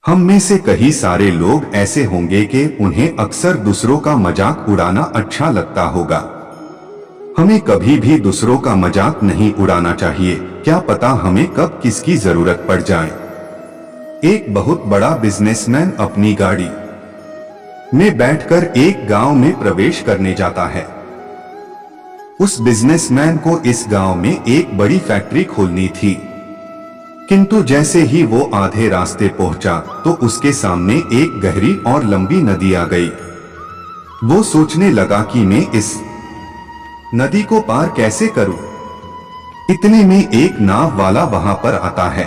हम में से कई सारे लोग ऐसे होंगे कि उन्हें अक्सर दूसरों का मजाक उड़ाना अच्छा लगता होगा। हमें कभी भी दूसरों का मजाक नहीं उड़ाना चाहिए, क्या पता हमें कब किसकी जरूरत पड़ जाए। एक बहुत बड़ा बिजनेसमैन अपनी गाड़ी में बैठकर एक गांव में प्रवेश करने जाता है। उस बिजनेसमैन को इस गांव में एक बड़ी फैक्ट्री खोलनी थी, किंतु जैसे ही वो आधे रास्ते पहुंचा तो उसके सामने एक गहरी और लंबी नदी आ गई। वो सोचने लगा कि मैं इस नदी को पार कैसे करूं। इतने में एक नाव वाला वहां पर आता है।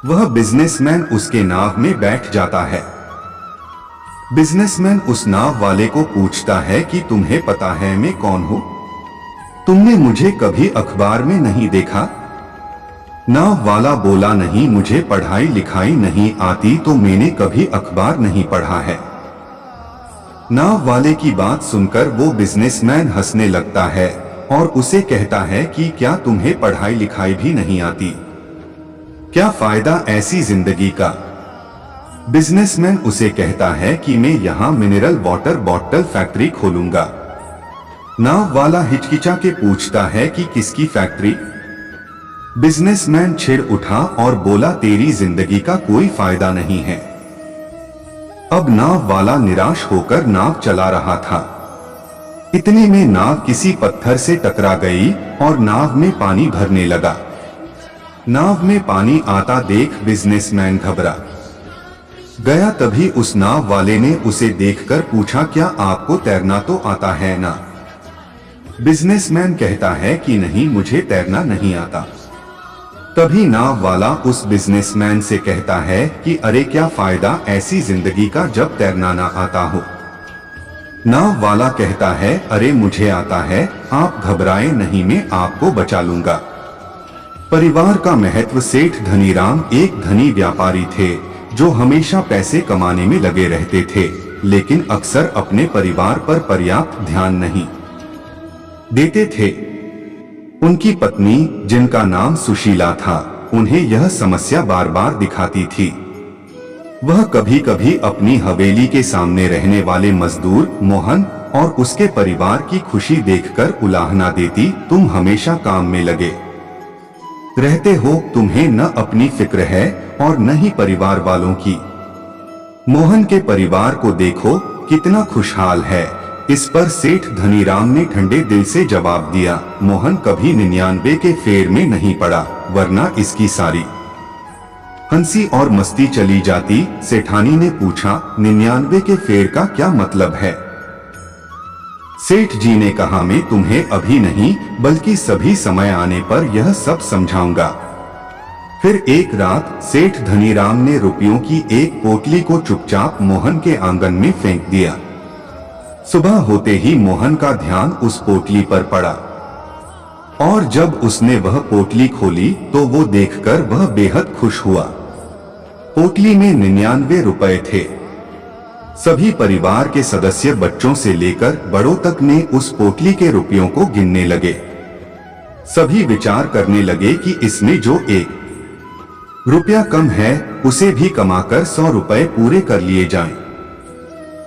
वह बिजनेसमैन उसके नाव में बैठ जाता है। बिजनेसमैन उस नाव वाले को पूछता है कि तुम्हें पता है मैं कौन हूं? तुमने मुझे कभी अखबार में नहीं देखा? नाव वाला बोला, नहीं, मुझे पढ़ाई लिखाई नहीं आती तो मैंने कभी अखबार नहीं पढ़ा है। नाव वाले की बात सुनकर वो बिजनेसमैन हंसने लगता है और उसे कहता है कि क्या तुम्हें पढ़ाई लिखाई भी नहीं आती? क्या फायदा ऐसी जिंदगी का? बिजनेसमैन उसे कहता है कि मैं यहाँ मिनरल वाटर बॉटल फैक्ट्री खोलूंगा। नाव वाला हिचकिचा के पूछता है कि किसकी फैक्ट्री? बिजनेसमैन छिड़ उठा और बोला, तेरी जिंदगी का कोई फायदा नहीं है। अब नाव वाला निराश होकर नाव चला रहा था। इतने में नाव किसी पत्थर से टकरा गई और नाव में पानी भरने लगा। नाव में पानी आता देख बिजनेसमैन घबरा गया। तभी उस नाव वाले ने उसे देखकर पूछा, क्या आपको तैरना तो आता है ना? बिजनेसमैन कहता है कि नहीं, मुझे तैरना नहीं आता। तभी नाव वाला उस बिजनेसमैन से कहता है कि अरे क्या फायदा ऐसी जिंदगी का जब तैरना ना आता हो। नाव वाला कहता है, अरे मुझे आता है, आप घबराएं नहीं, मैं आपको बचा लूंगा। परिवार का महत्व। सेठ धनीराम एक धनी व्यापारी थे जो हमेशा पैसे कमाने में लगे रहते थे, लेकिन अक्सर अपने परिवार पर पर्याप्त ध्यान नहीं देते थे। उनकी पत्नी, जिनका नाम सुशीला था, उन्हें यह समस्या बार बार दिखाती थी। वह कभी कभी अपनी हवेली के सामने रहने वाले मजदूर मोहन और उसके परिवार की खुशी देखकर उलाहना देती, तुम हमेशा काम में लगे रहते हो, तुम्हें न अपनी फिक्र है और न ही परिवार वालों की। मोहन के परिवार को देखो कितना खुशहाल है। इस पर सेठ धनीराम ने ठंडे दिल से जवाब दिया, मोहन कभी 99 के फेर में नहीं पड़ा, वरना इसकी सारी हंसी और मस्ती चली जाती। सेठानी ने पूछा, 99 के फेर का क्या मतलब है? सेठ जी ने कहा, मैं तुम्हें अभी नहीं बल्कि सभी समय आने पर यह सब समझाऊंगा। फिर एक रात सेठ धनीराम ने रुपयों की एक पोटली को चुपचाप मोहन के आंगन में फेंक दिया। सुबह होते ही मोहन का ध्यान उस पोटली पर पड़ा और जब उसने वह पोटली खोली तो वो देखकर वह बेहद खुश हुआ। पोटली में 99 रुपए थे। सभी परिवार के सदस्य, बच्चों से लेकर बड़ों तक, ने उस पोटली के रुपयों को गिनने लगे। सभी विचार करने लगे कि इसमें जो 1 रुपया कम है उसे भी कमाकर 100 रुपए पूरे कर लिए जाएं।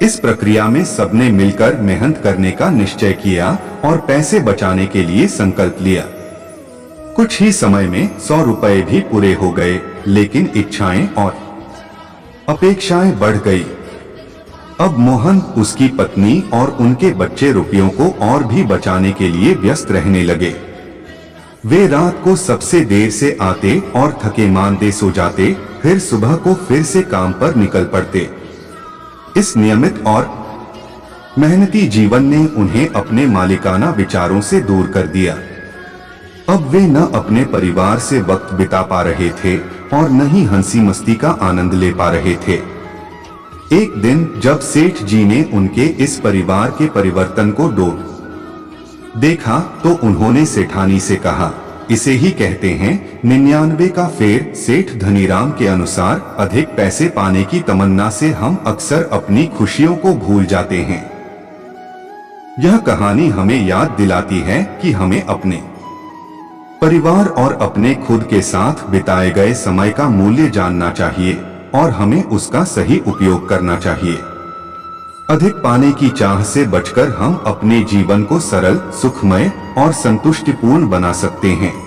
इस प्रक्रिया में सबने मिलकर मेहनत करने का निश्चय किया और पैसे बचाने के लिए संकल्प लिया। कुछ ही समय में 100 रुपए भी पूरे हो गए, लेकिन इच्छाएं और अपेक्षाएं बढ़ गई। अब मोहन, उसकी पत्नी और उनके बच्चे रुपयों को और भी बचाने के लिए व्यस्त रहने लगे। वे रात को सबसे देर से आते और थके मांदे सो जाते, फिर सुबह को फिर से काम पर निकल पड़ते। इस नियमित और मेहनती जीवन ने उन्हें अपने मालिकाना विचारों से दूर कर दिया। अब वे न अपने परिवार से वक्त बिता पा रहे थे और न ही हंसी मस्ती का आनंद ले पा रहे थे। एक दिन जब सेठ जी ने उनके इस परिवार के परिवर्तन को देखा तो उन्होंने सेठानी से कहा, इसे ही कहते हैं 99 का फेर। सेठ धनीराम के अनुसार अधिक पैसे पाने की तमन्ना से हम अक्सर अपनी खुशियों को भूल जाते हैं। यह कहानी हमें याद दिलाती है कि हमें अपने परिवार और अपने खुद के साथ बिताए गए समय का मूल्य जानना चाहिए और हमें उसका सही उपयोग करना चाहिए। अधिक पाने की चाह से बचकर हम अपने जीवन को सरल, सुखमय और संतुष्टिपूर्ण बना सकते हैं।